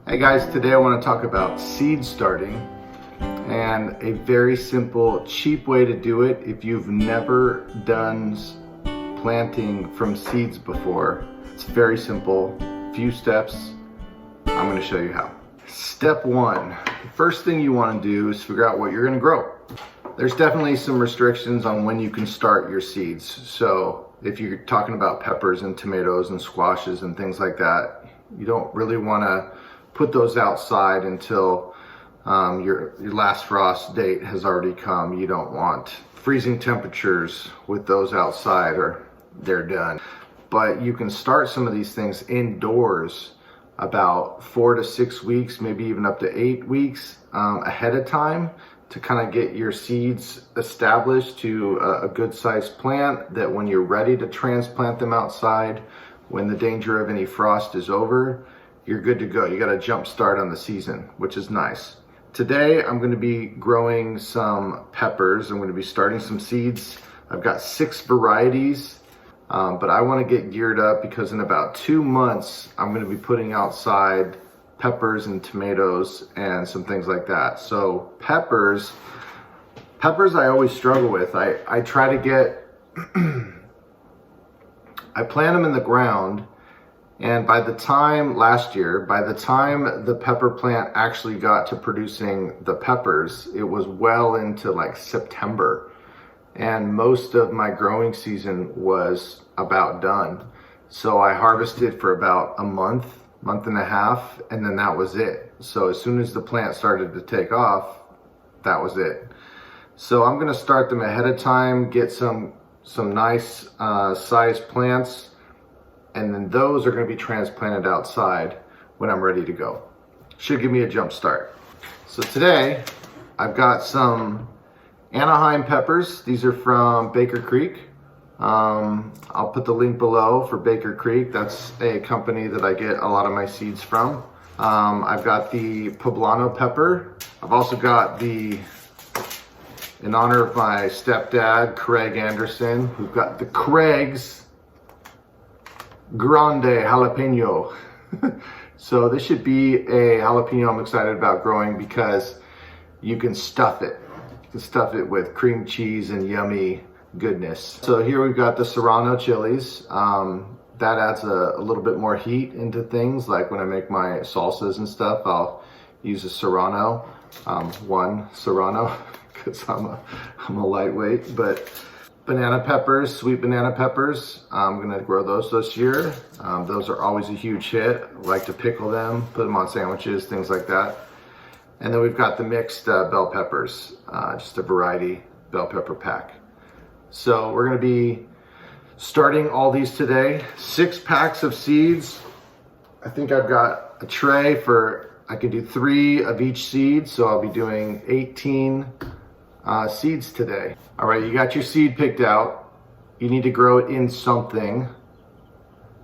Hey guys, today I want to talk about seed starting and a very simple, cheap way to do it if you've never done planting from seeds before. It's very simple, few steps. I'm going to show you how. Step one, the first thing you want to do is figure out what you're going to grow. There's definitely some restrictions on when you can start your seeds. So if you're talking about peppers and tomatoes and squashes and things like that, you don't really want to put those outside until your last frost date has already come. You don't want freezing temperatures with those outside or they're done. But you can start some of these things indoors about 4 to 6 weeks, maybe even up to 8 weeks ahead of time to kind of get your seeds established to a good sized plant that when you're ready to transplant them outside, when the danger of any frost is over, you're good to go. You got a jump start on the season, which is nice. Today, I'm going to be growing some peppers. I'm going to be starting some seeds. I've got 6 varieties, but I want to get geared up because in about 2 months, I'm going to be putting outside peppers and tomatoes and some things like that. So peppers I always struggle with. I try to get, I plant them in the ground. And by the time the pepper plant actually got to producing the peppers, it was well into like September. And most of my growing season was about done. So I harvested for about a month and a half, and then that was it. So as soon as the plant started to take off, that was it. So I'm gonna start them ahead of time, get some nice sized plants, and then those are going to be transplanted outside when I'm ready to go. Should give me a jump start. So today, I've got some Anaheim peppers. These are from Baker Creek. I'll put the link below for Baker Creek. That's a company that I get a lot of my seeds from. I've got the poblano pepper. I've also got in honor of my stepdad, Craig Anderson, we've got the Craig's Grande jalapeno. So this should be a jalapeno I'm excited about growing because you can stuff it. You can stuff it with cream cheese and yummy goodness. So here we've got the serrano chilies. That adds a little bit more heat into things. Like when I make my salsas and stuff, I'll use a serrano, one serrano, because I'm a lightweight. But banana peppers, sweet banana peppers, I'm gonna grow those this year. Those are always a huge hit. I like to pickle them, put them on sandwiches, things like that. And then we've got the mixed bell peppers, just a variety bell pepper pack. So we're gonna be starting all these today. 6 packs of seeds. I think I've got a tray I can do 3 of each seed, so I'll be doing 18 seeds today. All right, you got your seed picked out. You need to grow it in something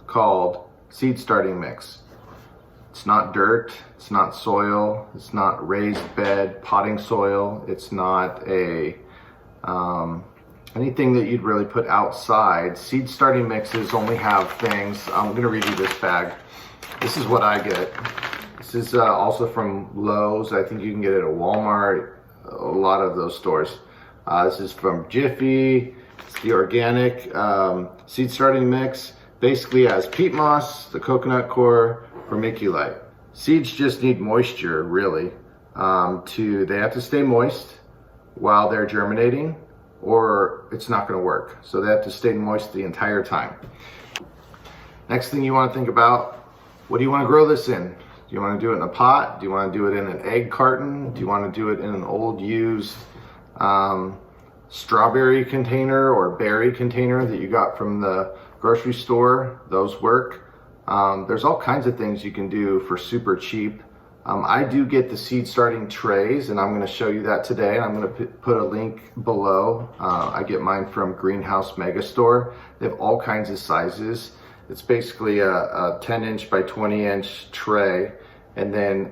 called seed starting mix. It's not dirt, it's not soil, it's not raised bed, potting soil. It's not anything that you'd really put outside. Seed starting mixes only have things. I'm gonna read you this bag. This is what I get. This is also from Lowe's. I think you can get it at Walmart, a lot of those stores. This is from Jiffy. It's the organic seed starting mix. Basically has peat moss, the coconut coir, vermiculite. Seeds just need moisture, really. They have to stay moist while they're germinating, or it's not going to work. So they have to stay moist the entire time. Next thing you want to think about, what do you want to grow this in? Do you want to do it in a pot? Do you want to do it in an egg carton? Do you want to do it in an old used strawberry container or berry container that you got from the grocery store? Those work. There's all kinds of things you can do for super cheap. I do get the seed starting trays, and I'm going to show you that today. I'm going to put a link below. I get mine from Greenhouse Megastore. They have all kinds of sizes. It's basically a 10-inch by 20-inch tray, and then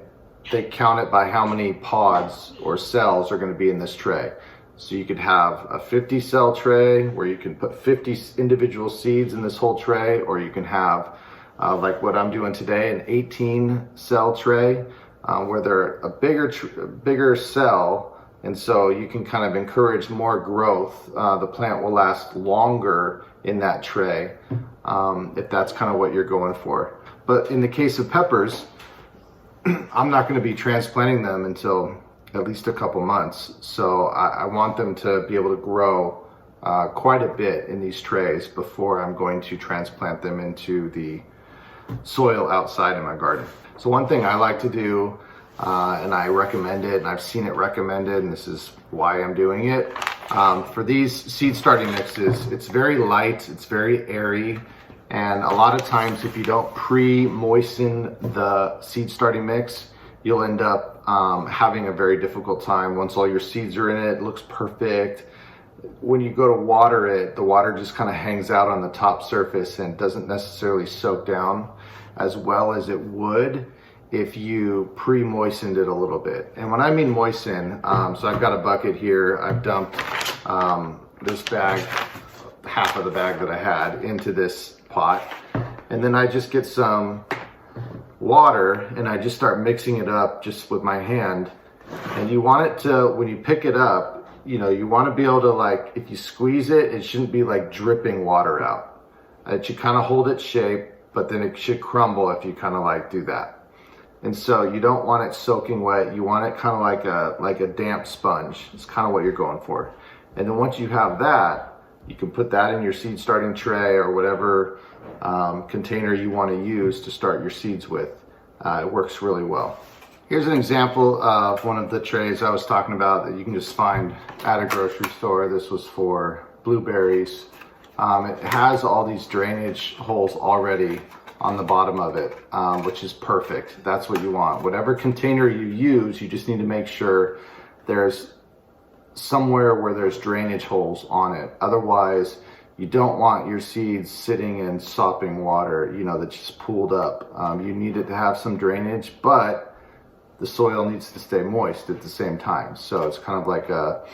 they count it by how many pods or cells are going to be in this tray. So you could have a 50 cell tray where you can put 50 individual seeds in this whole tray, or you can have like what I'm doing today, an 18 cell tray, where they're a bigger cell, and so you can kind of encourage more growth. The plant will last longer in that tray, if that's kind of what you're going for. But in the case of peppers, I'm not going to be transplanting them until at least a couple months. So I want them to be able to grow quite a bit in these trays before I'm going to transplant them into the soil outside in my garden. So one thing I like to do, and I recommend it, and I've seen it recommended, and this is why I'm doing it, for these seed starting mixes, it's very light, it's very airy, and a lot of times if you don't pre-moisten the seed starting mix, you'll end up having a very difficult time. Once all your seeds are in it, it looks perfect. When you go to water it, the water just kind of hangs out on the top surface and doesn't necessarily soak down as well as it would if you pre-moistened it a little bit. And when I mean moisten, so I've got a bucket here. I've dumped this bag, half of the bag that I had, into this pot. And then I just get some water and I just start mixing it up just with my hand. And you want it to, when you pick it up, you know, you want to be able to, like, if you squeeze it, it shouldn't be like dripping water out. It should kind of hold its shape, but then it should crumble if you kind of like do that. And so you don't want it soaking wet. You want it kind of like a damp sponge. It's kind of what you're going for. And then once you have that, you can put that in your seed starting tray or whatever container you want to use to start your seeds with. It works really well. Here's an example of one of the trays I was talking about that you can just find at a grocery store. This was for blueberries. It has all these drainage holes already on the bottom of it, which is perfect. That's what you want. Whatever container you use, you just need to make sure there's somewhere where there's drainage holes on it. Otherwise, you don't want your seeds sitting in sopping water, you know, that's just pooled up. You need it to have some drainage, but the soil needs to stay moist at the same time. So it's kind of like a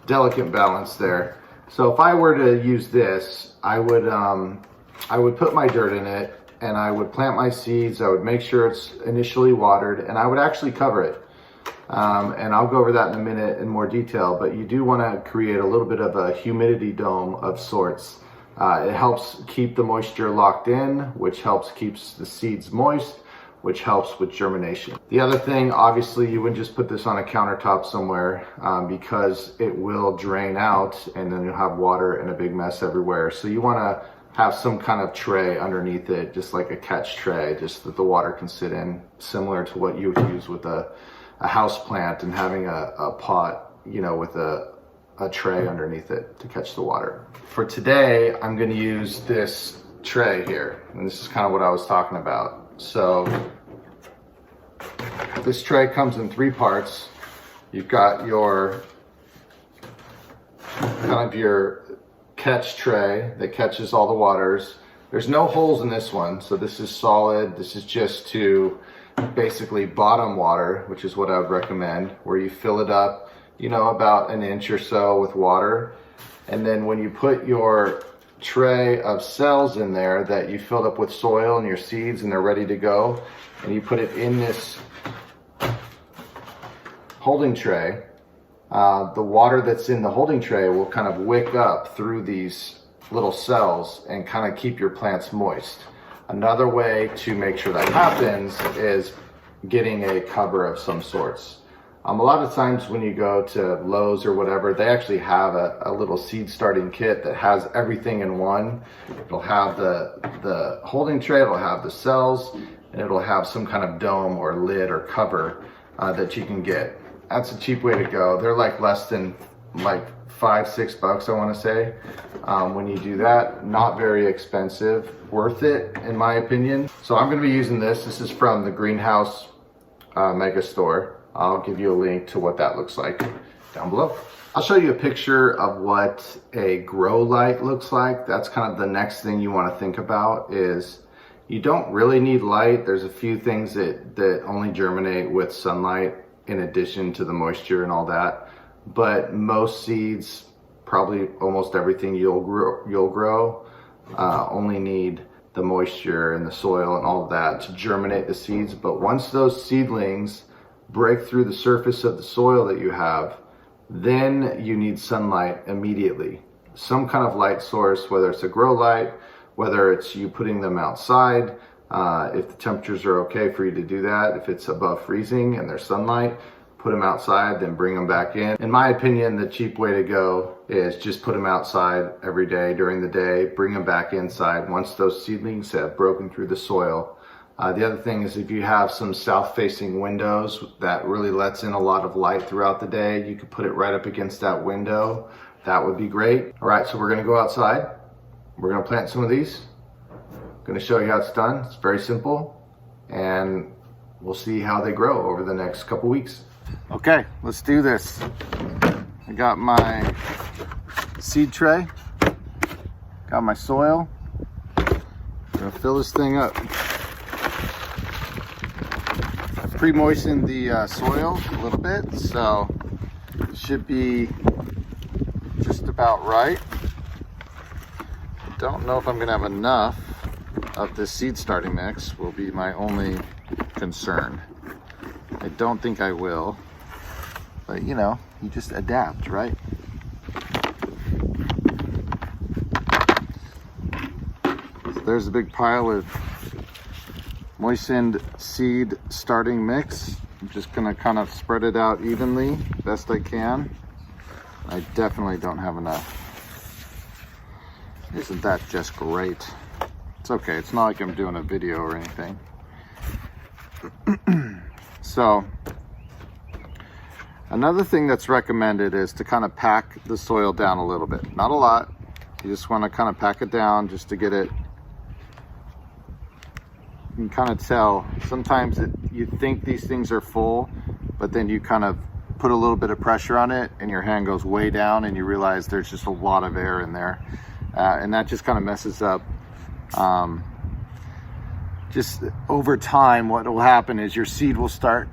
delicate balance there. So if I were to use this, I would put my dirt in it and I would plant my seeds. I would make sure it's initially watered and I would actually cover it. And I'll go over that in a minute in more detail, but you do want to create a little bit of a humidity dome of sorts. It helps keep the moisture locked in, which helps keeps the seeds moist, which helps with germination. The other thing, obviously, you wouldn't just put this on a countertop somewhere because it will drain out and then you'll have water and a big mess everywhere. So you want to have some kind of tray underneath it, just like a catch tray, just that the water can sit in, similar to what you would use with a house plant and having a pot, you know, with a tray underneath it to catch the water. For today, I'm going to use this tray here, and this is kind of what I was talking about. So this tray comes in 3 parts. You've got your kind of your catch tray that catches all the waters. There's no holes in this one, so this is solid. This is just to basically bottom water, which is what I would recommend, where you fill it up, you know, about an inch or so with water. And then when you put your tray of cells in there that you filled up with soil and your seeds and they're ready to go, and you put it in this holding tray, the water that's in the holding tray will kind of wick up through these little cells and kind of keep your plants moist. Another way to make sure that happens is getting a cover of some sorts. A lot of times when you go to Lowe's or whatever, they actually have a little seed starting kit that has everything in one. It'll have the holding tray, it'll have the cells, and it'll have some kind of dome or lid or cover that you can get. That's a cheap way to go. They're like less than like $5-6, I want to say. When you do that, not very expensive, worth it in my opinion. So I'm going to be using this. This is from the Greenhouse Mega Store. I'll give you a link to what that looks like down below. I'll show you a picture of what a grow light looks like. That's kind of the next thing you want to think about. Is you don't really need light. There's a few things that only germinate with sunlight in addition to the moisture and all that. But most seeds, probably almost everything you'll grow, only need the moisture and the soil and all of that to germinate the seeds. But once those seedlings break through the surface of the soil that you have, then you need sunlight immediately. Some kind of light source, whether it's a grow light, whether it's you putting them outside, if the temperatures are okay for you to do that. If it's above freezing and there's sunlight, put them outside, then bring them back in. In my opinion, the cheap way to go is just put them outside every day during the day, bring them back inside once those seedlings have broken through the soil. The other thing is if you have some south-facing windows that really lets in a lot of light throughout the day, you could put it right up against that window. That would be great. All right, so we're gonna go outside. We're gonna plant some of these. I'm gonna show you how it's done. It's very simple, and we'll see how they grow over the next couple weeks. Okay, let's do this. I got my seed tray, got my soil. I'm gonna fill this thing up. I've pre-moistened the soil a little bit, so it should be just about right. I don't know if I'm gonna have enough of this seed starting mix, will be my only concern. I don't think I will, but you know, you just adapt, right? So there's a big pile of moistened seed starting mix. I'm just gonna kind of spread it out evenly, best I can. I definitely don't have enough. Isn't that just great? It's okay, it's not like I'm doing a video or anything. So, another thing that's recommended is to kind of pack the soil down a little bit. Not a lot, you just want to kind of pack it down just to get it. You can kind of tell, sometimes you think these things are full, but then you kind of put a little bit of pressure on it and your hand goes way down and you realize there's just a lot of air in there. And that just kind of messes up. Just over time, what will happen is your seed will start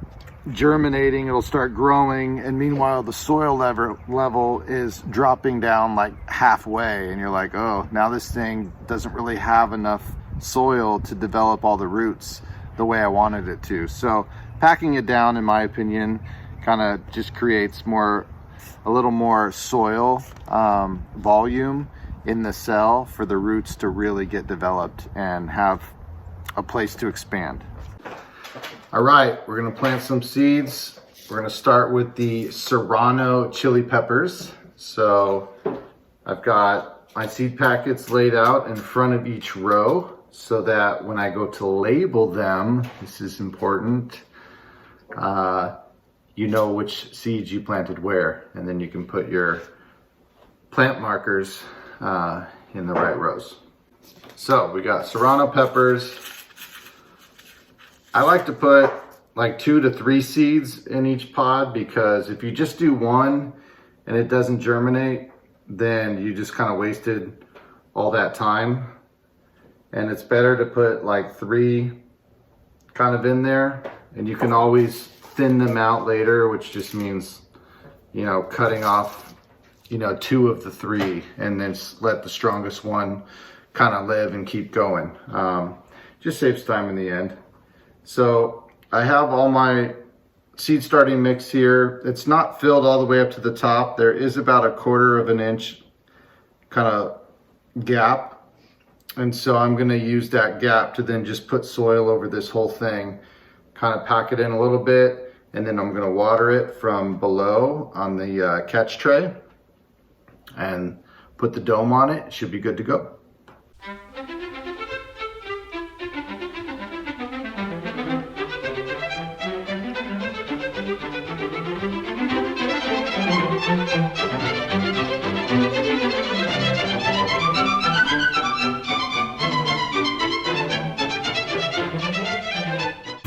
germinating, it'll start growing, and meanwhile the soil level is dropping down like halfway, and you're like, oh, now this thing doesn't really have enough soil to develop all the roots the way I wanted it to. So packing it down, in my opinion, kind of just creates a little more soil volume in the cell for the roots to really get developed and have a place to expand. All right, we're gonna plant some seeds. We're gonna start with the serrano chili peppers. So I've got my seed packets laid out in front of each row so that when I go to label them, this is important, you know which seeds you planted where, and then you can put your plant markers in the right rows. So we got serrano peppers. I like to put like 2 to 3 seeds in each pod, because if you just do one and it doesn't germinate, then you just kind of wasted all that time. And it's better to put like 3 kind of in there, and you can always thin them out later, which just means, you know, cutting off, you know, 2 of the 3 and then let the strongest one kind of live and keep going. Just saves time in the end. So I have all my seed starting mix here. It's not filled all the way up to the top. There is about a 1/4 of an inch kind of gap. And so I'm gonna use that gap to then just put soil over this whole thing, kind of pack it in a little bit, and then I'm gonna water it from below on the catch tray and put the dome on it. It should be good to go.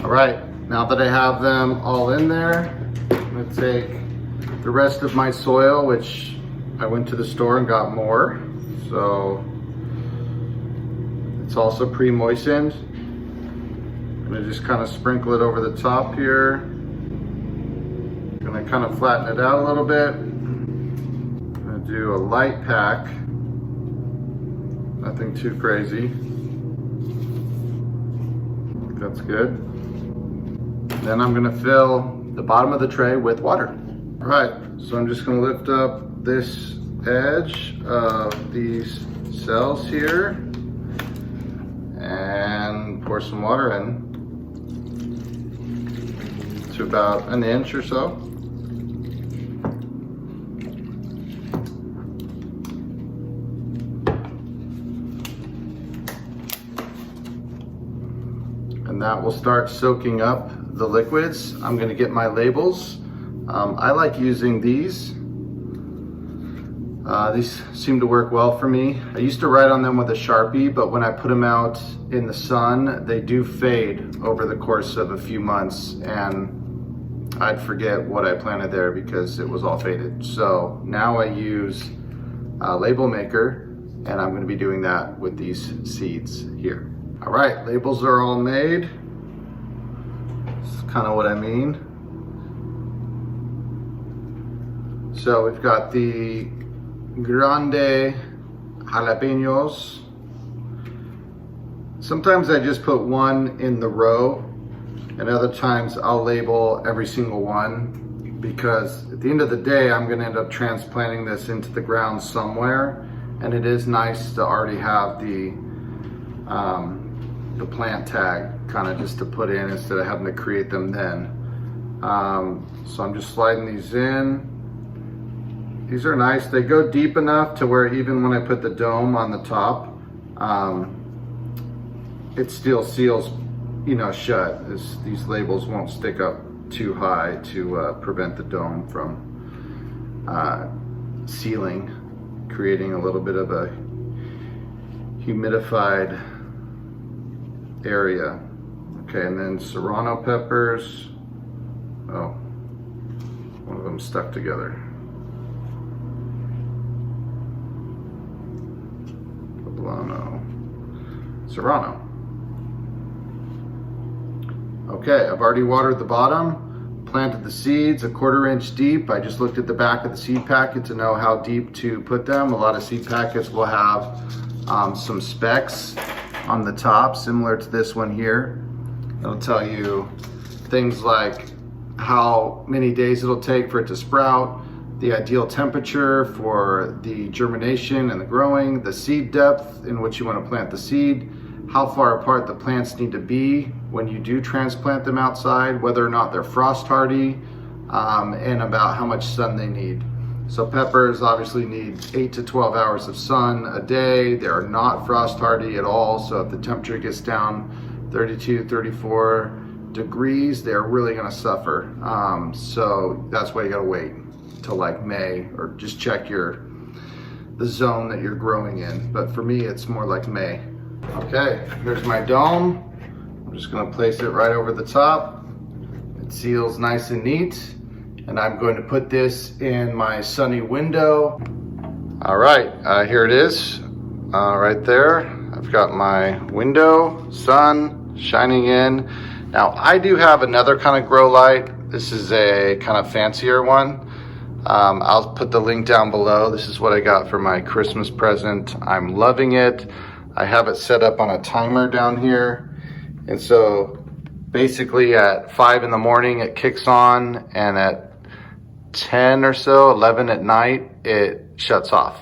All right, now that I have them all in there, I'm gonna take the rest of my soil, which I went to the store and got more. So it's also pre-moistened. I'm gonna just kind of sprinkle it over the top here. I'm gonna kind of flatten it out a little bit. I'm gonna do a light pack, nothing too crazy. That's good. Then I'm gonna fill the bottom of the tray with water. All right, so I'm just gonna lift up this edge of these cells here and pour some water in to about an inch or so. And that will start soaking up the liquids. I'm gonna get my labels. I like using these. These seem to work well for me. I used to write on them with a Sharpie, but when I put them out in the sun, they do fade over the course of a few months, and I'd forget what I planted there because it was all faded. So now I use a label maker, and I'm gonna be doing that with these seeds here. All right, labels are all made. That's kind of what I mean. So we've got the grande jalapenos. Sometimes I just put one in the row, and other times I'll label every single one, because at the end of the day, I'm gonna end up transplanting this into the ground somewhere, and it is nice to already have the plant tag kind of just to put in instead of having to create them then. So I'm just sliding these in. These are nice. They go deep enough to where even when I put the dome on the top, it still seals, you know, shut. These labels won't stick up too high to prevent the dome from sealing, creating a little bit of a humidified area. Okay, and then serrano peppers. Oh, one of them stuck together. Serrano. Okay, I've already watered the bottom, planted the seeds 1/4 inch deep. I just looked at the back of the seed packet to know how deep to put them. A lot of seed packets will have some specs on the top, similar to this one here. It'll tell you things like how many days it'll take for it to sprout, the ideal temperature for the germination and the growing, the seed depth in which you want to plant the seed, how far apart the plants need to be when you do transplant them outside, whether or not they're frost hardy, and about how much sun they need. So peppers obviously need 8 to 12 hours of sun a day. They are not frost hardy at all. So if the temperature gets down 32, 34 degrees, they're really gonna suffer. So that's why you gotta wait till like May, or just check the zone that you're growing in. But for me, it's more like May. Okay, here's my dome. I'm just gonna place it right over the top. It seals nice and neat. And I'm going to put this in my sunny window. All right, here it is, right there. I've got my window, sun shining in. Now I do have another kind of grow light. This is a kind of fancier one. I'll put the link down below. This is what I got for my Christmas present. I'm loving it. I have it set up on a timer down here. And so basically at 5 in the morning, it kicks on, and at 10 or so, 11 at night, it shuts off.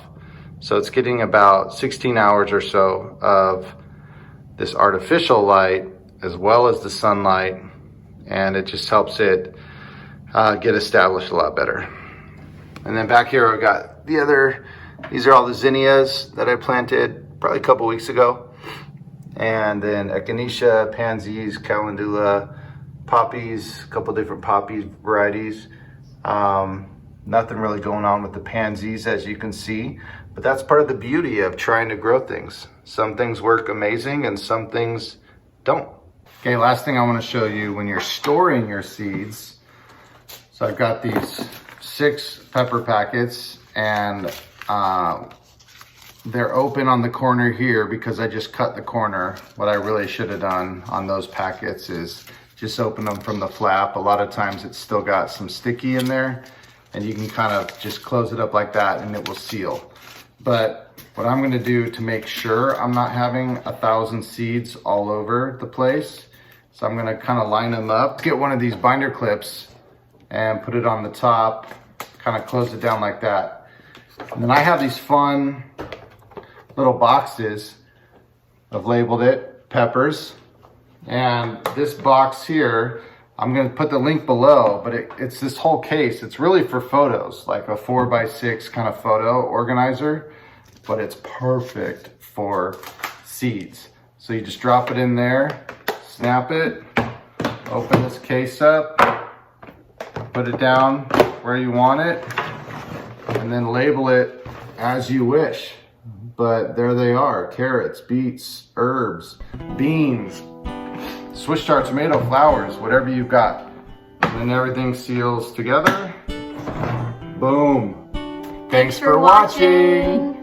So it's getting about 16 hours or so of this artificial light as well as the sunlight, and it just helps it get established a lot better. And then back here I've got these are all the zinnias that I planted probably a couple weeks ago. And then echinacea, pansies, calendula, poppies, a couple different poppy varieties. Nothing really going on with the pansies, as you can see, but that's part of the beauty of trying to grow things. Some things work amazing and some things don't. Okay, last thing I want to show you when you're storing your seeds. So I've got these 6 pepper packets, and they're open on the corner here because I just cut the corner. What I really should have done on those packets is just open them from the flap. A lot of times it's still got some sticky in there, and you can kind of just close it up like that and it will seal. But what I'm gonna do to make sure I'm not having 1,000 seeds all over the place, So I'm gonna kind of line them up. Get one of these binder clips and put it on the top, kind of close it down like that. And then I have these fun little boxes. I've labeled it peppers. And this box here, I'm gonna put the link below, but it's this whole case. It's really for photos, like a 4x6 kind of photo organizer, but it's perfect for seeds. So you just drop it in there, snap it, open this case up, put it down where you want it, and then label it as you wish. But there they are: carrots, beets, herbs, beans, Swiss chard tomato, flowers, whatever you've got. And then everything seals together. Boom. Thanks for watching.